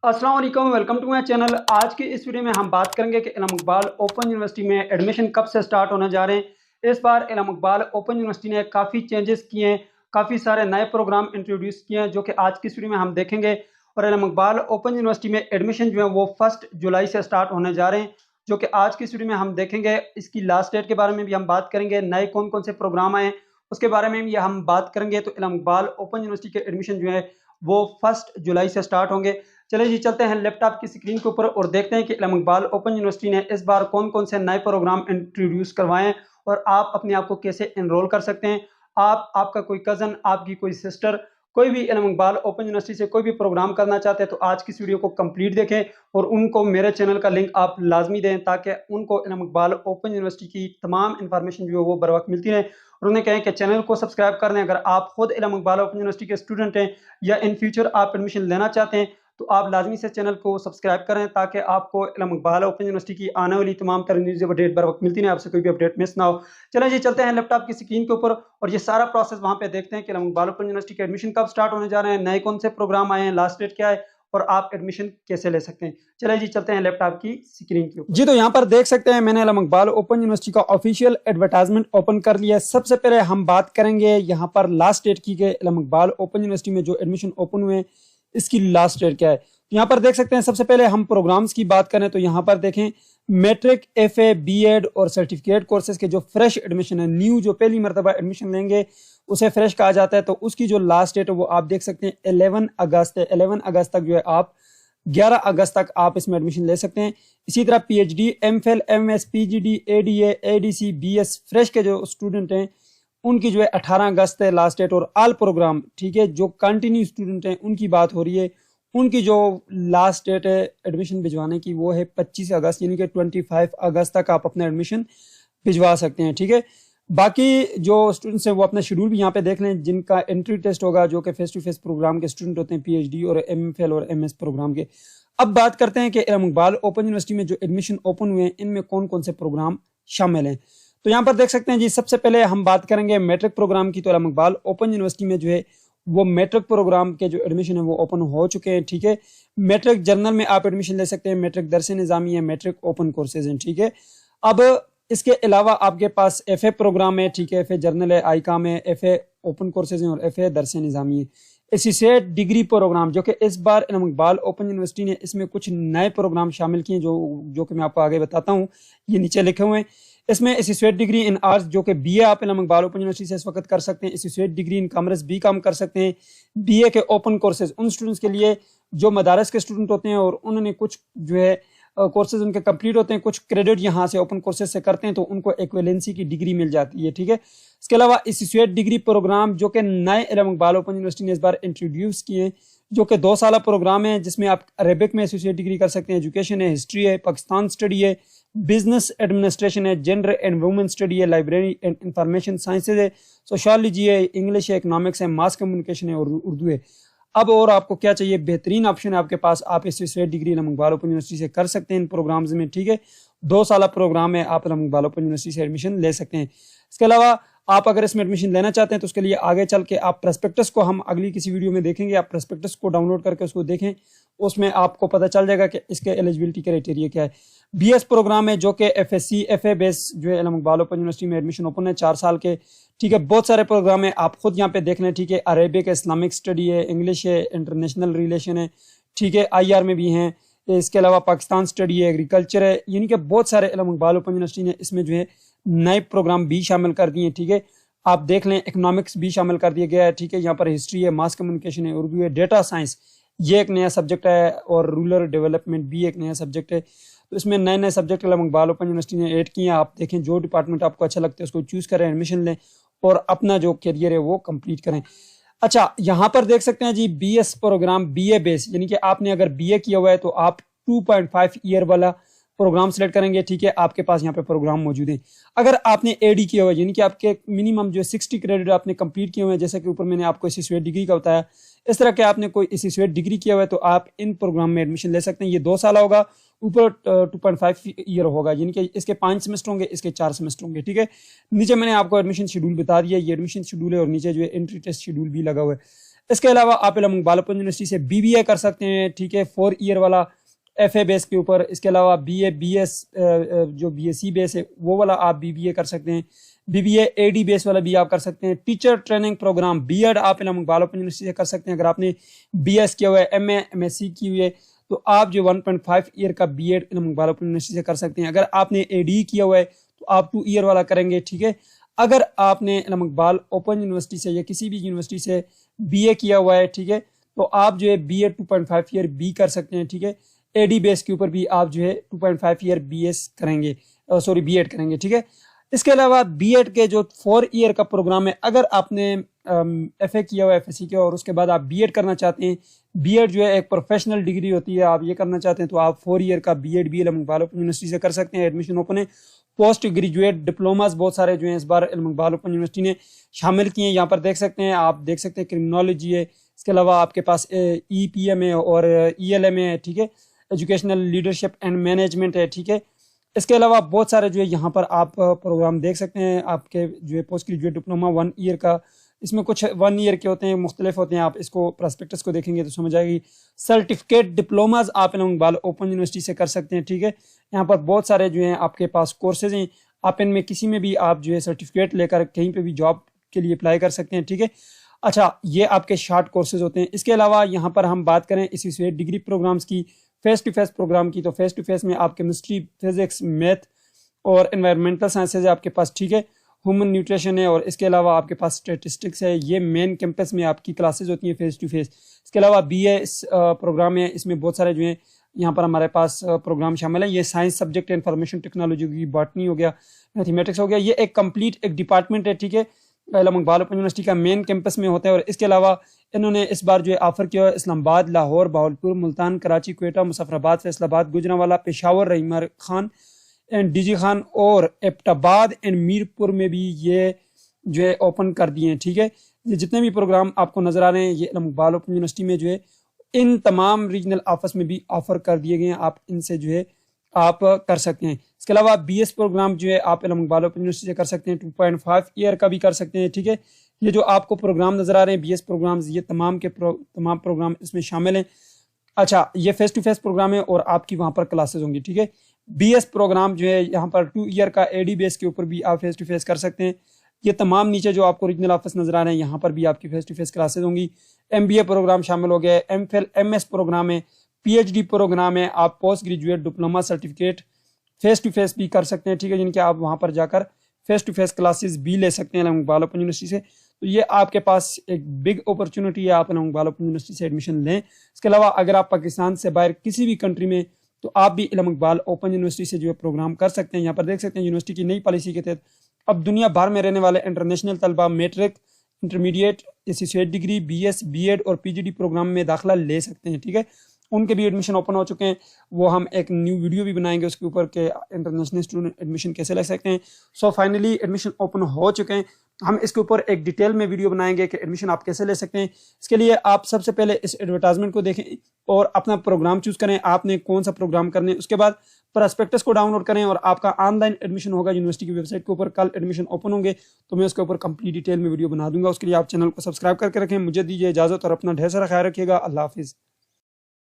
अस्सलाम वालेकुम, welcome to my channel. आज की इस वीडियो में हम बात करेंगे कि इल्म इकबाल ओपन यूनिवर्सिटी में एडमिशन कब से स्टार्ट होने जा रहे हैं। इस बार इल्म इकबाल ओपन यूनिवर्सिटी ने काफ़ी चेंजेस किए हैं, काफ़ी सारे नए प्रोग्राम इंट्रोड्यूस किए हैं जो कि आज की इस वीडियो में हम देखेंगे। और इल्म इकबाल ओपन यूनिवर्सिटी में एडमिशन जो है वो 1 जुलाई से स्टार्ट होने जा रहे हैं, जो कि आज की इस वीडियो में हम देखेंगे। इसकी लास्ट डेट के बारे में भी हम बात करेंगे, नए कौन कौन से प्रोग्राम आए उसके बारे में भी हम बात करेंगे। तो इल्म इकबाल ओपन यूनिवर्सिटी के एडमिशन जो है वो 1 जुलाई से स्टार्ट होंगे। चलिए जी, चलते हैं लैपटॉप की स्क्रीन के ऊपर और देखते हैं कि इल्म इकबाल ओपन यूनिवर्सिटी ने इस बार कौन कौन से नए प्रोग्राम इंट्रोड्यूस करवाए हैं और आप अपने आप को कैसे एनरोल कर सकते हैं। आप, आपका कोई कज़न, आपकी कोई सिस्टर, कोई भी इल्म इकबाल ओपन यूनिवर्सिटी से कोई भी प्रोग्राम करना चाहते हैं तो आज की इस वीडियो को कंप्लीट देखें और उनको मेरे चैनल का लिंक आप लाजमी दें ताकि उनको इल्म इकबाल ओपन यूनिवर्सिटी की तमाम इंफॉर्मेशन जो है वो बर वक्त मिलती रहे। और उन्हें कहें कि चैनल को सब्सक्राइब कर लें। अगर आप खुद इल्म इकबाल ओपन यूनिवर्सिटी के स्टूडेंट हैं या इन फ्यूचर आप एडमिशन लेना चाहते हैं तो आप लाजमी से चैनल को सब्सक्राइब करें ताकि आपको इल्म इकबाल ओपन यूनिवर्सिटी की आने वाली तमाम तरह न्यूज़ अपडेट बर वक्त मिलती है, आपसे कोई भी अपडेट मिस ना हो। चलें जी, चलते हैं लैपटॉप की स्क्रीन के ऊपर और ये सारा प्रोसेस वहाँ पे देखते हैं कि इल्म इकबाल ओपन यूनिवर्सिटी के एडमिशन कब स्टार्ट होने जा रहे हैं, नए कौन से प्रोग्राम आए हैं, लास्ट डेट क्या है और आप एडमिशन कैसे ले सकते हैं। चलिए जी, चलते हैं लैपटॉप की स्क्रीन के ऊपर। जी, तो यहाँ पर देख सकते हैं मैंने इल्म इकबाल ओपन यूनिवर्सिटी का ऑफिशियल एडवर्टाइजमेंट ओपन कर लिया है। सबसे पहले हम बात करेंगे यहाँ पर लास्ट डेट की कि इल्म इकबाल ओपन यूनिवर्सिटी में जो एडमिशन ओपन हुए इसकी लास्ट डेट क्या है। तो यहाँ पर देख सकते हैं सबसे पहले हम प्रोग्राम्स की बात करें तो यहाँ पर देखें मैट्रिक, एफए, बीएड और सर्टिफिकेट कोर्सेज के जो फ्रेश एडमिशन है, न्यू जो पहली मरतबा एडमिशन लेंगे उसे फ्रेश कहा जाता है। तो उसकी जो लास्ट डेट है वो आप देख सकते हैं 11 अगस्त है। 11 अगस्त तक जो है आप 11 अगस्त तक आप इसमें एडमिशन ले सकते हैं। इसी तरह PhD, MPhil, MS, PGD, ADA, ADC, BS fresh के जो स्टूडेंट हैं उनकी जो है 18 अगस्त है लास्ट डेट। और ऑल प्रोग्राम, ठीक है, जो कंटिन्यू स्टूडेंट हैं उनकी बात हो रही है, उनकी जो लास्ट डेट है एडमिशन भिजवाने की वो है 25 अगस्त, यानी कि 25 अगस्त तक आप अपना एडमिशन भिजवा सकते हैं। ठीक है, बाकी जो स्टूडेंट्स हैं वो अपना शेड्यूल भी यहाँ पे देख लें, जिनका एंट्री टेस्ट होगा जो कि फेस टू फेस प्रोग्राम के स्टूडेंट होते हैं, पीएचडी और एमफिल और एमएस प्रोग्राम के। अब बात करते हैं कि इल्म इकबाल ओपन यूनिवर्सिटी में जो एडमिशन ओपन हुए हैं इनमें कौन कौन से प्रोग्राम शामिल हैं। तो यहाँ पर देख सकते हैं जी, सबसे पहले हम बात करेंगे मैट्रिक प्रोग्राम की। तो इल्म इकबाल ओपन यूनिवर्सिटी में जो है वो मैट्रिक प्रोग्राम के जो एडमिशन है वो ओपन हो चुके हैं। ठीक है, मैट्रिक जर्नल में आप एडमिशन ले सकते हैं, मैट्रिक दरस निज़ामी है, मैट्रिक ओपन कोर्सेज हैं। ठीक है, अब इसके अलावा आपके पास एफए प्रोग्राम है, ठीक है, एफए जर्नल है, आईकाम है, एफए ओपन कोर्सेज हैं और एफए दरस निज़ामी है। एसोसिएट डिग्री प्रोग्राम जो कि इस बार इल्म इकबाल ओपन यूनिवर्सिटी ने इसमें कुछ नए प्रोग्राम शामिल किए जो कि मैं आपको आगे बताता हूँ, ये नीचे लिखे हुए हैं। इसमें एसोसिएट डिग्री इन आर्ट्स जो कि बीए आप इल्म इकबाल ओपन यूनिवर्सिटी से इस वक्त कर सकते हैं, associate degree in commerce BCom कर सकते हैं। बीए के ओपन कोर्सेज उन स्टूडेंट्स के लिए जो मदारस के स्टूडेंट होते हैं और उन्होंने कुछ जो है कोर्सेज उनके कंप्लीट होते हैं, कुछ क्रेडिट यहाँ से ओपन कोर्सेज से करते हैं तो उनको एक्विवेलेंसी की डिग्री मिल जाती है। ठीक है, इसके अलावा एसोसिएट डिग्री प्रोग्राम जो कि नए इल्म इकबाल ओपन यूनिवर्सिटी ने इस बार इंट्रोड्यूस किए हैं, जो कि 2 साल प्रोग्राम है जिसमें आप अरेबिक में एसोसिएट डिग्री कर सकते हैं, एजुकेशन है, हिस्ट्री है, पाकिस्तान स्टडी है, बिजनेस एडमिनिस्ट्रेशन है, जेंडर एंड वुमेन स्टडी है, लाइब्रेरी एंड इंफॉर्मेशन साइंसेज है, सोशियोलॉजी है, इंग्लिश है, इकोनॉमिक्स है, मास कम्युनिकेशन है और उर्दू है। अब और आपको क्या चाहिए, बेहतरीन ऑप्शन है आपके पास, आप एसोसिएट डिग्री इल्म इकबाल ओपन यूनिवर्सिटी से कर सकते हैं इन प्रोग्राम्स में। ठीक है, 2 साल प्रोग्राम है, आप इल्म इकबाल ओपन यूनिवर्सिटी से एडमिशन ले सकते हैं। इसके अलावा आप अगर इसमें एडमिशन लेना चाहते हैं तो उसके लिए आगे चल के आप प्रोस्पेक्टस को हम अगली किसी वीडियो में देखेंगे, आप प्रोस्पेक्टस को डाउनलोड करके उसको देखें, उसमें आपको पता चल जाएगा कि इसके एलिजिबिलिटी क्राइटेरिया क्या है। बीएस प्रोग्राम है जो कि एफएससी एफए बेस जो है इल्म इकबाल ओपन यूनिवर्सिटी में एडमिशन ओपन है 4 साल के। ठीक है, बहुत सारे प्रोग्राम है, आप खुद यहाँ पे देख लें। ठीक है, अरेबिक है, इस्लामिक स्टडी है, इंग्लिश है, इंटरनेशनल रिलेशन है, ठीक है, आईआर में भी हैं। इसके अलावा पाकिस्तान स्टडी है, एग्रीकल्चर है, यानी कि बहुत सारे इल्म इकबाल ओपन यूनिवर्सिटी ने इसमें जो है नए प्रोग्राम भी शामिल कर दिए हैं। ठीक है, आप देख लें, इकोनॉमिक्स भी शामिल कर दिया गया है। ठीक है, यहाँ पर हिस्ट्री है, मास कम्युनिकेशन है, उर्दू है, डेटा साइंस ये एक नया सब्जेक्ट है और रूरल डेवलपमेंट भी एक नया सब्जेक्ट है। तो इसमें नए नए सब्जेक्ट इल्म इकबाल ओपन यूनिवर्सिटी ने ऐड किए हैं। आप देखें, जो डिपार्टमेंट आपको अच्छा लगता है उसको चूज करें, एडमिशन लें और अपना जो करियर है वो कंप्लीट करें। अच्छा, यहाँ पर देख सकते हैं जी, बीएस प्रोग्राम बीए बेस, यानी कि आपने अगर बीए किया हुआ है तो आप 2.5 ईयर वाला प्रोग्राम सेलेक्ट करेंगे। ठीक है, आपके पास यहाँ पे प्रोग्राम मौजूद है। अगर आपने एडी किया हुआ है, यानी कि आपके मिनिमम जो 60 क्रेडिट आपने कंप्लीट किए हुए हैं, जैसे कि ऊपर मैंने आपको एसोसिएट डिग्री का बताया, इस तरह के आपने कोई एसोसिएट डिग्री किया हुआ है तो आप इन प्रोग्राम में एडमिशन ले सकते हैं। ये 2 साल होगा, ऊपर 2.5 ईयर होगा, यानी कि इसके 5 सेमेस्टर होंगे, इसके 4 सेमेस्टर होंगे। ठीक है, नीचे मैंने आपको एडमिशन शेड्यूल बता दिया, ये एडमिशन शेड्यूल है और नीचे जो है एंट्री टेस्ट शेड्यूल भी लगा हुआ है। اس کے علاوہ آپ علم اقبال اوپن یونیورسٹی سے BBA کر سکتے ہیں، ٹھیک ہے، 4 ایئر والا FA بیس کے اوپر. اس کے علاوہ BA BS جو BSc بیس ہے وہ والا آپ BBA کر سکتے ہیں. BBA AD بیس والا بھی آپ کر سکتے ہیں. ٹیچر ٹریننگ پروگرام BEd آپ علم اقبال اوپن یونیورسٹی سے کر سکتے ہیں. اگر آپ نے BS کیا ہوا ہے، MA MSc کی ہوئی ہے، تو آپ جو 1.5 ایئر کا BEd علم اقبال اوپن یونیورسٹی سے کر سکتے ہیں. اگر آپ نے AD کیا ہوا ہے تو آپ 2 ایئر والا کریں گے، ٹھیک ہے. اگر آپ نے علم اقبال اوپن یونیورسٹی سے یا کسی بھی یونیورسٹی سے BA کیا ہوا ہے، ٹھیک ہے، تو آپ جو ہے BEd 2.5 ایئر B کر سکتے ہیں، ٹھیک ہے. AD بیس کے اوپر بھی آپ جو ہے 2.5 ایئر BS کریں گے، BEd کریں گے، ٹھیک ہے. اس کے علاوہ BEd کے جو 4 ایئر کا پروگرام ہے، اگر آپ نے FA کیا ہوا ہے، FSc کیا ہوا اور اس کے بعد آپ BEd کرنا چاہتے ہیں، BEd جو ہے ایک پروفیشنل ڈگری ہوتی ہے، آپ یہ کرنا چاہتے ہیں تو آپ 4 ایئر کا BEd بھی علم اقبال اوپن یونیورسٹی سے کر سکتے ہیں. ایڈمیشن اوپن ہے. پوسٹ گریجویٹ ڈپلوماز بہت سارے جو ہیں اس بار علم اقبال اوپن یونیورسٹی نے شامل کیے ہیں. یہاں پر دیکھ سکتے ہیں، آپ دیکھ سکتے ہیں کرمنالوجی ہے، اس کے علاوہ آپ کے پاس EPM ہے اور ELM ہے، ٹھیک ہے، ایجوکیشنل لیڈرشپ اینڈ مینجمنٹ ہے، ٹھیک ہے. اس کے علاوہ بہت سارے جو ہے یہاں پر آپ پروگرام دیکھ سکتے ہیں. آپ کے جو ہے پوسٹ گریجویٹ ڈپلوما 1 ایئر کا، اس میں کچھ 1 ایئر کے ہوتے ہیں، مختلف ہوتے ہیں. آپ اس کو پراسپیکٹس کو دیکھیں گے تو سمجھ آئے گی. سرٹیفکیٹ ڈپلوماز آپ علم اقبال اوپن یونیورسٹی سے کر سکتے ہیں، ٹھیک ہے. یہاں پر بہت سارے جو ہیں آپ کے پاس کورسز ہیں، آپ ان میں کسی میں بھی آپ جو ہے سرٹیفکیٹ لے کر کہیں پہ بھی جاب کے لیے اپلائی کر سکتے ہیں، ٹھیک ہے. اچھا، یہ آپ کے شارٹ کورسز ہوتے ہیں. اس کے علاوہ یہاں پر ہم بات کریں اسی سے ڈگری پروگرامز کی، فیس ٹو فیس پروگرام کی، تو فیس ٹو فیس میں آپ کیمسٹری، فزکس، میتھ اور انوائرمنٹل سائنسز ہے آپ کے پاس، ٹھیک ہے. ہیومن نیوٹریشن ہے اور اس کے علاوہ آپ کے پاس اسٹیٹسٹکس ہے. یہ مین کیمپس میں آپ کی کلاسز ہوتی ہیں فیس ٹو فیس. اس کے علاوہ BA پروگرام ہے، اس میں بہت سارے جو ہیں یہاں پر ہمارے پاس پروگرام شامل ہیں. یہ سائنس سبجیکٹ ہے، انفارمیشن ٹیکنالوجی ہوگی، باٹنی ہو گیا، میتھمیٹکس ہو گیا. یہ ایک کمپلیٹ ایک ڈپارٹمنٹ ہے، ٹھیک ہے، علم اقبال اوپن یونیورسٹی کا مین کیمپس میں ہوتا ہے. اور اس کے علاوہ انہوں نے اس بار جو ہے آفر کیا ہے اسلام آباد، لاہور، بہاولپور، ملتان، کراچی، کوئٹہ، مظفر آباد، فیصل آباد، گوجرانوالہ، پشاور، رحیمہ خان اینڈ DG خان اور ایبٹ آباد اینڈ میرپور میں بھی یہ جو ہے اوپن کر دیے ہیں، ٹھیک ہے. یہ جتنے بھی پروگرام آپ کو نظر آ رہے ہیں یہ علم اقبال اوپن یونیورسٹی میں جو ہے ان تمام ریجنل آفس میں بھی آفر کر دیے گئے ہیں. آپ ان سے جو ہے آپ کر سکتے ہیں. اس کے علاوہ BS پروگرام جو ہے آپ علم اقبال اوپن یونیورسٹی سے کر سکتے ہیں، 2.5 ایئر کا بھی کر سکتے ہیں، ٹھیک ہے. یہ جو آپ کو پروگرام نظر آ رہے ہیں BS پروگرامز، یہ تمام کے تمام پروگرام اس میں شامل ہیں. اچھا، یہ فیس ٹو فیس پروگرام ہے اور آپ کی وہاں پر کلاسز ہوں گی، ٹھیک ہے. BS پروگرام جو ہے یہاں پر 2 ایئر کا AD بیس کے اوپر بھی آپ فیس ٹو فیس کر سکتے ہیں. یہ تمام نیچے جو آپ کو ریجنل آفس نظر آ رہے ہیں یہاں پر بھی آپ کی فیس ٹو فیس کلاسز ہوں گی. MBA پروگرام شامل ہو گئے، MPhil MS پروگرام ہے، PhD پروگرام ہے. آپ post graduate diploma certificate face to face بھی کر سکتے ہیں، ٹھیک ہے، جن کے آپ وہاں پر جا کر فیس ٹو فیس کلاسز بھی لے سکتے ہیں علم اقبال اوپن یونیورسٹی سے. تو یہ آپ کے پاس ایک بگ اپرچونٹی ہے، آپ علم اقبال اوپن یونیورسٹی سے ایڈمیشن لیں. اس کے علاوہ اگر آپ پاکستان سے باہر کسی بھی کنٹری میں تو آپ بھی علم اقبال اوپن یونیورسٹی سے جو ہے پروگرام کر سکتے ہیں. یہاں پر دیکھ سکتے ہیں یونیورسٹی کی نئی پالیسی کے تحت اب دنیا بھر میں رہنے والے انٹرنیشنل طلبہ matric, intermediate, associate degree, BS BEd اور PGD پروگرام میں داخلہ لے سکتے ہیں، ٹھیک ہے. ان کے بھی ایڈمیشن اوپن ہو چکے ہیں. وہ ہم ایک نیو ویڈیو بھی بنائیں گے اس کے اوپر کہ انٹرنیشنل اسٹوڈنٹ ایڈمیشن کیسے لے سکتے ہیں. سو فائنلی ایڈمیشن اوپن ہو چکے ہیں. ہم اس کے اوپر ایک ڈیٹیل میں ویڈیو بنائیں گے کہ ایڈمیشن آپ کیسے لے سکتے ہیں. اس کے لیے آپ سب سے پہلے اس ایڈورٹائزمنٹ کو دیکھیں اور اپنا پروگرام چوز کریں، آپ نے کون سا پروگرام کرنے. اس کے بعد پراسپیکٹس کو ڈاؤن لوڈ کریں اور آپ کا آن لائن ایڈمیشن ہوگا یونیورسٹی کی ویب سائٹ کے اوپر. کل ایڈمیشن اوپن ہوں گے تو میں اس کے اوپر کمپلیٹ ڈیٹیل میں ویڈیو بنا دوں گا. اس کے لیے آپ چینل کو سبسکرائب کر کے رکھیں. مجھے دیجیے اجازت اور اپنا ڈھیر سارا خیال رکھیے گا. اللہ حافظ.